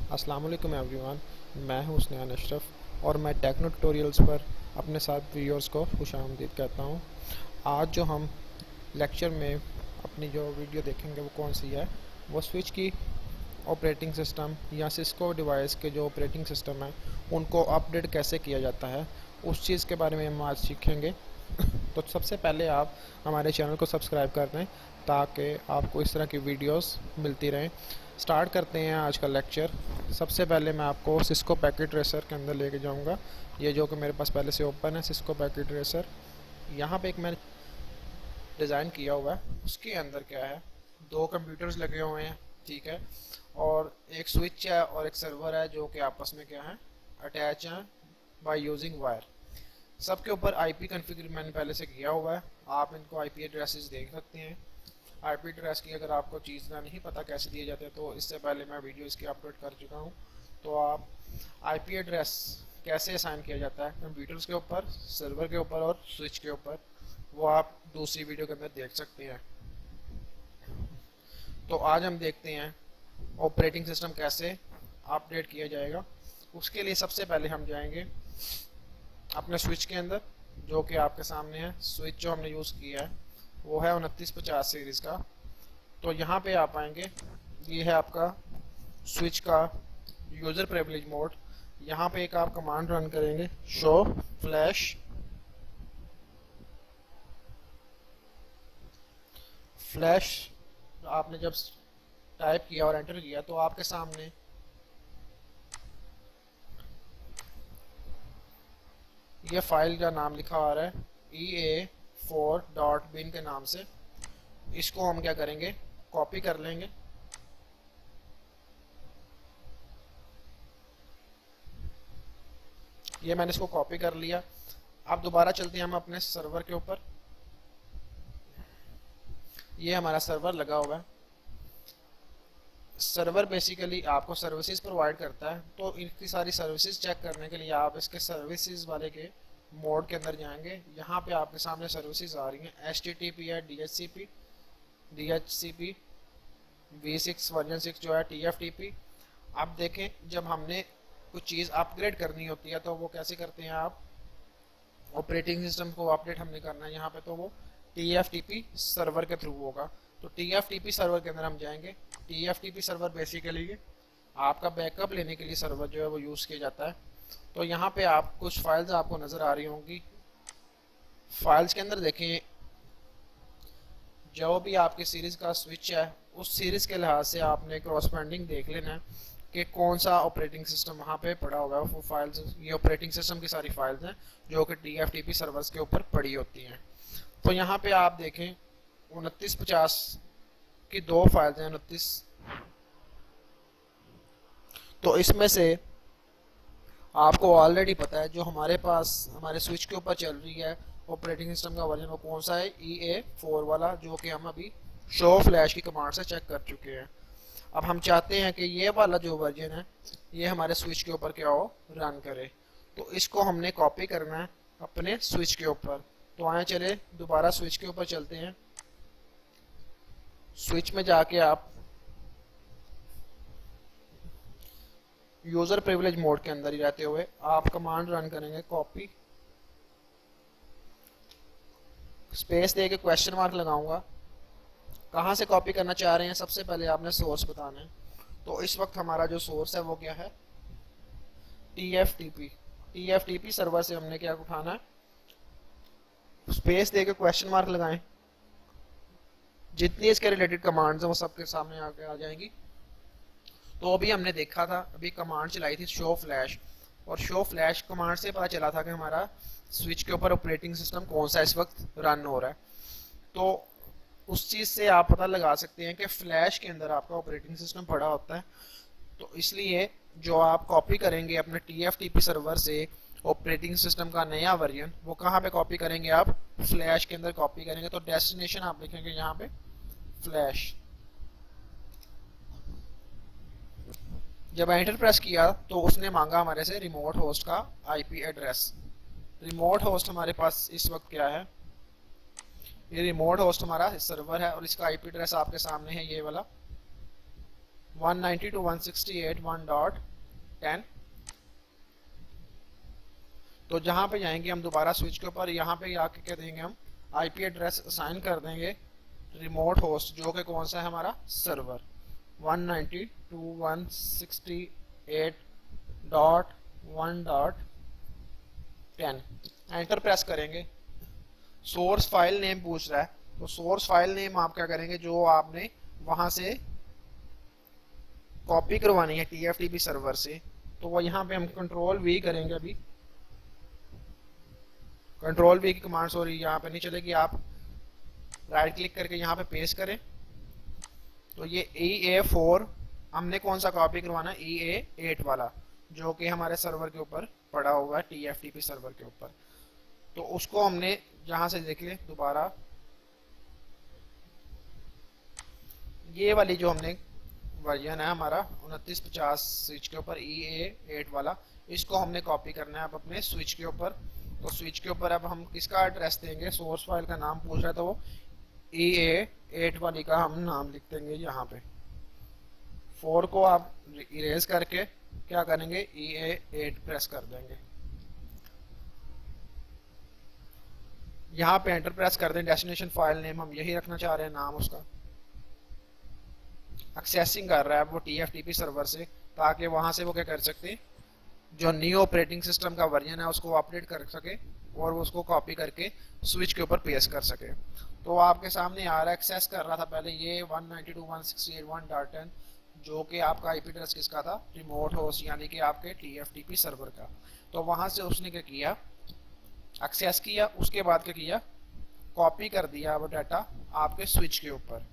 अस्सलाम वालेकुम एवरीवन। मैं हूं उस्मान अशरफ और मैं टेक्नो ट्यूटोरियल्स पर अपने साथ व्यूअर्स को खुशामदीद कहता हूं। आज जो हम लेक्चर में अपनी जो वीडियो देखेंगे वो कौन सी है, वो स्विच की ऑपरेटिंग सिस्टम या सिस्को डिवाइस के जो ऑपरेटिंग सिस्टम है उनको अपडेट कैसे किया जाता है, उस चीज़ के बारे में हम आज सीखेंगे। तो सबसे पहले आप हमारे चैनल को सब्सक्राइब कर दें ताकि आपको इस तरह की वीडियोस मिलती रहें। स्टार्ट करते हैं आज का लेक्चर। सबसे पहले मैं आपको सिस्को पैकेट ट्रेसर के अंदर लेके जाऊंगा। ये जो कि मेरे पास पहले से ओपन है सिस्को पैकेट ट्रेसर। यहाँ पे एक मैंने डिज़ाइन किया हुआ है, उसके अंदर क्या है, दो कंप्यूटर्स लगे हुए हैं, ठीक है, और एक स्विच है और एक सर्वर है जो कि आपस में क्या है, अटैच हैं बाय यूजिंग वायर। सबके ऊपर आईपी कॉन्फ़िगर मैंने पहले से किया हुआ है। आप इनको आईपी एड्रेसेस देख सकते हैं। आईपी एड्रेस की अगर आपको चीज़ ना नहीं पता कैसे दिए जाते हैं तो इससे पहले मैं वीडियो इसकी अपलोड कर चुका हूँ। तो आप आईपी एड्रेस कैसे असाइन किया जाता है कंप्यूटर्स के ऊपर, सर्वर के ऊपर और स्विच के ऊपर, वो आप दूसरी वीडियो के अंदर देख सकते हैं। तो आज हम देखते हैं ऑपरेटिंग सिस्टम कैसे अपडेट किया जाएगा। उसके लिए सबसे पहले हम जाएंगे अपने स्विच के अंदर, जो कि आपके सामने है। स्विच जो हमने यूज़ किया है वो है 2950 सीरीज़ का। तो यहाँ पे आप आएंगे, ये है आपका स्विच का यूज़र प्रिविलेज मोड। यहाँ पे एक आप कमांड रन करेंगे, शो फ्लैश फ्लैश। आपने जब टाइप किया और एंटर किया तो आपके सामने ये फाइल का नाम लिखा आ रहा है ea4.bin के नाम से। इसको हम क्या करेंगे, कॉपी कर लेंगे। ये मैंने इसको कॉपी कर लिया। अब दोबारा चलते हैं हम अपने सर्वर के ऊपर। ये हमारा सर्वर लगा हुआ है। सर्वर बेसिकली आपको सर्विसेज प्रोवाइड करता है, तो इनकी सारी सर्विसेज चेक करने के लिए आप इसके सर्विसेज वाले के मोड के अंदर जाएंगे। यहाँ पे आपके सामने सर्विसेज आ रही हैं, HTTP है, DHCP V6 वर्जन 6 जो है, TFTP। अब देखें, जब हमने कुछ चीज़ अपग्रेड करनी होती है तो वो कैसे करते हैं, आप ऑपरेटिंग सिस्टम को अपडेट हमने करना है यहाँ पे, तो वो TFTP सर्वर के थ्रू होगा। तो TFTP सर्वर के अंदर हम जाएंगे। TFTP सर्वर बेसिकली आपका बैकअप लेने के लिए सर्वर जो है वो यूज़ किया जाता है। तो यहाँ पे आप कुछ फाइल्स आपको नज़र आ रही होंगी। फाइल्स के अंदर देखें, जो भी आपके सीरीज़ का स्विच है उस सीरीज़ के लिहाज से आपने क्रॉसपेंडिंग देख लेना है कि कौन सा ऑपरेटिंग सिस्टम वहाँ पे पड़ा हुआ है। वो फाइल्स, ये ऑपरेटिंग सिस्टम की सारी फाइल्स हैं जो कि TFTP सर्वर्स के ऊपर पड़ी होती हैं। तो यहाँ पे आप देखें 2950 की दो फाइल्स हैं, 29। तो इसमें से आपको ऑलरेडी पता है जो हमारे पास हमारे स्विच के ऊपर चल रही है ऑपरेटिंग सिस्टम का वर्जन, वो कौन सा है, EA4 वाला, जो कि हम अभी शो फ्लैश की कमांड से चेक कर चुके हैं। अब हम चाहते हैं कि ये वाला जो वर्जन है ये हमारे स्विच के ऊपर क्या हो, रन करे। तो इसको हमने कॉपी करना है अपने स्विच के ऊपर। तो आए चले दोबारा स्विच के ऊपर चलते हैं। स्विच में जाके आप यूजर प्रिविलेज मोड के अंदर ही रहते हुए आप कमांड रन करेंगे, कॉपी स्पेस दे के क्वेश्चन मार्क लगाऊंगा। कहाँ से कॉपी करना चाह रहे हैं, सबसे पहले आपने सोर्स बताना है। तो इस वक्त हमारा जो सोर्स है वो क्या है, TFTP सर्वर से हमने क्या उठाना है, स्पेस दे के क्वेश्चन मार्क लगाएं। जितनी इसके रिलेटेड कमांड्स हैं वो सबके सामने आके आ जाएंगी। तो अभी हमने देखा था, अभी कमांड चलाई थी शो फ्लैश, और शो फ्लैश कमांड से पता चला था कि हमारा स्विच के ऊपर ऑपरेटिंग सिस्टम कौन सा इस वक्त रन हो रहा है। तो उस चीज़ से आप पता लगा सकते हैं कि फ्लैश के अंदर आपका ऑपरेटिंग सिस्टम पड़ा होता है। तो इसलिए जो आप कॉपी करेंगे अपने TFTP सर्वर से ऑपरेटिंग सिस्टम का नया वर्जन, वो कहाँ पे कॉपी करेंगे, आप फ्लैश के अंदर कॉपी करेंगे। तो डेस्टिनेशन आप लिखेंगे यहाँ पे फ्लैश। जब एंटर प्रेस किया तो उसने मांगा हमारे से रिमोट होस्ट का आईपी एड्रेस। रिमोट होस्ट हमारे पास इस वक्त क्या है, ये रिमोट होस्ट हमारा सर्वर है और इसका आईपी एड्रेस आपके सामने है, ये वाला 192.168.1.10। तो जहां पे जाएंगे हम दोबारा स्विच के ऊपर, यहाँ पे आके क्या देंगे हम, आईपी एड्रेस असाइन कर देंगे रिमोट होस्ट, जो कि कौन सा है हमारा सर्वर 192.168.1.10। एंटर प्रेस करेंगे। सोर्स फाइल नेम पूछ रहा है, तो सोर्स फाइल नेम आप क्या करेंगे, जो आपने वहां से कॉपी करवानी है टीएफटीपी सर्वर से, तो वो यहाँ पे हम कंट्रोल वी करेंगे। अभी कंट्रोल वी की कमांड सॉरी यहाँ पे नहीं चलेगी, आप राइट क्लिक करके यहाँ पे पेस्ट करें। तो ये EA4 हमने कौन सा कॉपी करवाना है, EA8 वाला, जो कि हमारे सर्वर के ऊपर पड़ा हुआ है टीएफटीपी सर्वर के ऊपर। तो उसको हमने जहां से देख ले दोबारा, ये वाली जो हमने वर्जन है हमारा 2950 स्विच के ऊपर EA8 वाला, इसको हमने कॉपी करना है अब अपने स्विच के ऊपर। तो स्विच के ऊपर अब हम किसका एड्रेस देंगे, सोर्स फाइल का नाम पूछ रहा है, तो वो EA8 वाली का हम नाम लिख देंगे यहाँ पे। 4 को आप इरेज करके क्या करेंगे, EA8 प्रेस कर देंगे। यहाँ पे एंटर प्रेस कर दें। डेस्टिनेशन फाइल नेम हम यही रखना चाह रहे हैं, नाम उसका। एक्सेसिंग कर रहा है वो टीएफटीपी सर्वर से, ताकि वहां से वो क्या कर सकते हैं, जो न्यू ऑपरेटिंग सिस्टम का वर्जन है उसको अपडेट कर सके और वो उसको कॉपी करके स्विच के ऊपर पेस्ट कर सके। तो आपके सामने आ रहा है, एक्सेस कर रहा था पहले ये 192.168.1.10, जो कि आपका आईपी एड्रेस किसका था, रिमोट होस्ट यानी कि आपके टीएफटीपी सर्वर का। तो वहां से उसने क्या किया, एक्सेस किया, उसके बाद क्या किया, कॉपी कर दिया वो डाटा आपके स्विच के ऊपर।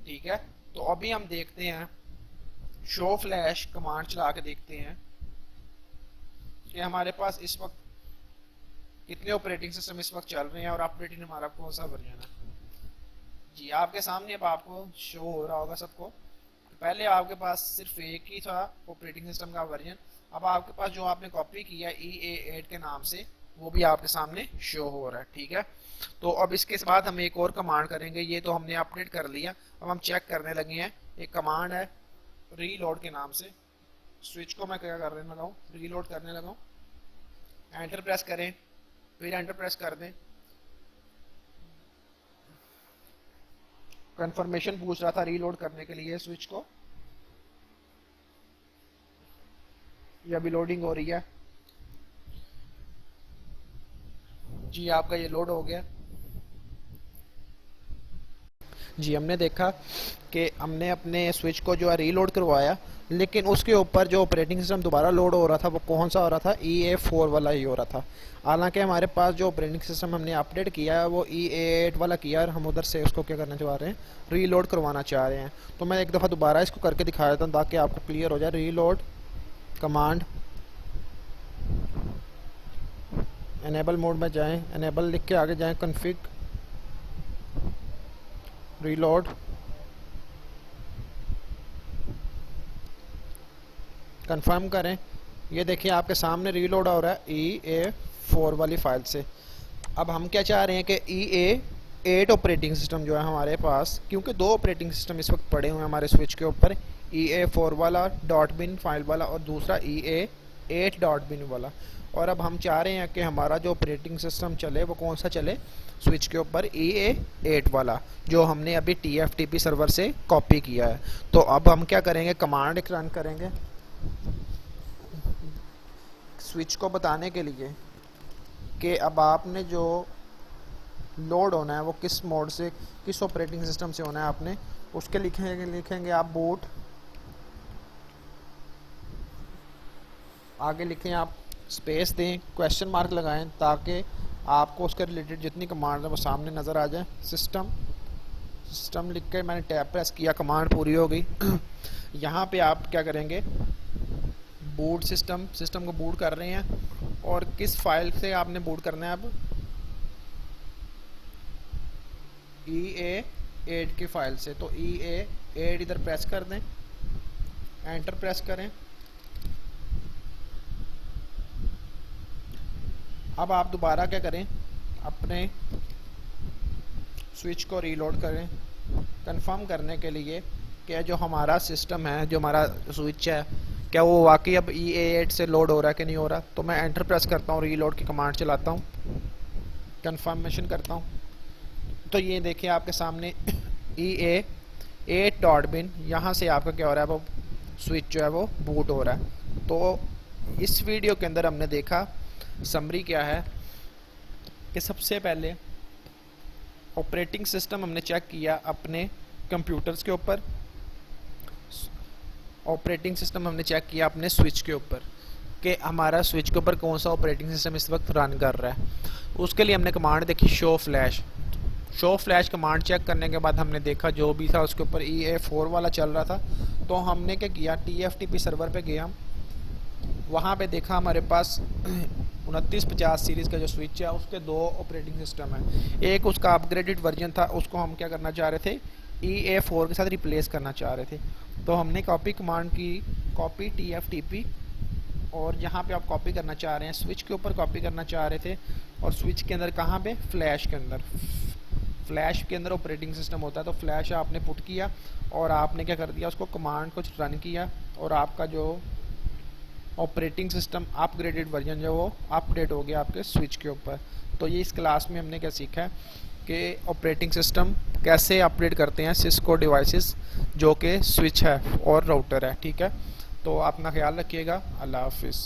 ठीक है, तो अभी हम देखते हैं, शो फ्लैश कमांड चला के देखते हैं कि हमारे पास इस वक्त कितने ऑपरेटिंग सिस्टम इस वक्त चल रहे हैं और ऑपरेटिंग हमारा कौन सा वर्जन है। जी आपके सामने अब आपको शो हो रहा होगा सबको। पहले आपके पास सिर्फ एक ही था ऑपरेटिंग सिस्टम का वर्जन, अब आपके पास जो आपने कॉपी किया EA8 के नाम से, वो भी आपके सामने शो हो रहा है। ठीक है, तो अब इसके बाद हम एक और कमांड करेंगे। ये तो हमने अपडेट कर लिया, अब हम चेक करने लगे हैं। एक कमांड है रीलोड के नाम से, स्विच को मैं क्या करने लगा हूँ, रीलोड करने लगा हूँ। एंटर प्रेस करें, फिर एंटर प्रेस कर दें। कंफर्मेशन पूछ रहा था रीलोड करने के लिए स्विच को, ये अभी लोडिंग हो रही है। जी आपका ये लोड हो गया। जी हमने देखा कि हमने अपने स्विच को जो है रीलोड करवाया, लेकिन उसके ऊपर जो ऑपरेटिंग सिस्टम दोबारा लोड हो रहा था वो कौन सा हो रहा था, EA4 वाला ही हो रहा था। हालांकि हमारे पास जो ऑपरेटिंग सिस्टम हमने अपडेट किया है वो EA8 वाला किया और हम उधर से उसको क्या करना चाह रहे हैं, रीलोड करवाना चाह रहे हैं। तो मैं एक दफ़ा दोबारा इसको करके दिखा देता हूँ ताकि आपको क्लियर हो जाए। रीलोड कमांड, एनेबल मोड में जाएँ, एनेबल लिख के आगे जाएँ, कन्फिग, रीलोड, कंफर्म करें। ये देखिए आपके सामने रीलोड हो रहा है EA4 वाली फाइल से। अब हम क्या चाह रहे हैं कि EA8 ऑपरेटिंग सिस्टम जो है हमारे पास, क्योंकि दो ऑपरेटिंग सिस्टम इस वक्त पड़े हुए हैं हमारे स्विच के ऊपर, EA4 वाला .bin फाइल वाला और दूसरा EA8 .bin वाला। और अब हम चाह रहे हैं कि हमारा जो ऑपरेटिंग सिस्टम चले वो कौन सा चले, स्विच के ऊपर EA8 वाला, जो हमने अभी TFTP सर्वर से कॉपी किया है। तो अब हम क्या करेंगे, कमांड रन करेंगे स्विच को बताने के लिए कि अब आपने जो लोड होना है वो किस मोड से, किस ऑपरेटिंग सिस्टम से होना है आपने, उसके लिखेंगे आप बूट, आगे लिखें आप स्पेस दें, क्वेश्चन मार्क लगाएं ताकि आपको उसके रिलेटेड जितनी कमांड है वो सामने नज़र आ जाए। सिस्टम लिख के मैंने टैब प्रेस किया, कमांड पूरी हो गई। यहाँ पे आप क्या करेंगे, बूट सिस्टम को बूट कर रहे हैं और किस फाइल से आपने बूट करना है, अब EA8 की फाइल से। तो EA8 इधर प्रेस कर दें, एंटर प्रेस करें। अब आप दोबारा क्या करें, अपने स्विच को रीलोड करें। कंफर्म करने के लिए क्या जो हमारा सिस्टम है, जो हमारा स्विच है, क्या वो वाकई अब EA8 से लोड हो रहा है कि नहीं हो रहा। तो मैं एंटर प्रेस करता हूँ, रीलोड की कमांड चलाता हूँ, कंफर्मेशन करता हूँ। तो ये देखिए आपके सामने EA8 डॉट बिन, यहाँ से आपका क्या हो रहा है, वो स्विच जो है वो बूट हो रहा है। तो इस वीडियो के अंदर हमने देखा समरी क्या है कि सबसे पहले ऑपरेटिंग सिस्टम हमने चेक किया अपने कंप्यूटर्स के ऊपर, ऑपरेटिंग सिस्टम हमने चेक किया अपने स्विच के ऊपर कि हमारा स्विच के ऊपर कौन सा ऑपरेटिंग सिस्टम इस वक्त रन कर रहा है। उसके लिए हमने कमांड देखी शो फ्लैश कमांड चेक करने के बाद हमने देखा जो भी था उसके ऊपर EA4 वाला चल रहा था। तो हमने क्या किया, TFTP सर्वर पे गया, वहाँ पे देखा हमारे पास 2950 सीरीज़ का जो स्विच है उसके दो ऑपरेटिंग सिस्टम है। एक उसका अपग्रेडेड वर्जन था, उसको हम क्या करना चाह रहे थे, EA4 के साथ रिप्लेस करना चाह रहे थे। तो हमने कॉपी कमांड की, कॉपी TFTP, और यहाँ पे आप कॉपी करना चाह रहे हैं, स्विच के ऊपर कॉपी करना चाह रहे थे, और स्विच के अंदर कहाँ पे, फ्लैश के अंदर। फ्लैश के अंदर ऑपरेटिंग सिस्टम होता है, तो फ्लैश आपने पुट किया और आपने क्या कर दिया, उसको कमांड कुछ रन किया और आपका जो ऑपरेटिंग सिस्टम अपग्रेडेड वर्जन जो वो अपडेट हो गया आपके स्विच के ऊपर। तो ये इस क्लास में हमने क्या सीखा है कि ऑपरेटिंग सिस्टम कैसे अपडेट करते हैं सिस्को डिवाइसेस जो कि स्विच है और राउटर है। ठीक है, तो अपना ख्याल रखिएगा। अल्लाह हाफिज़।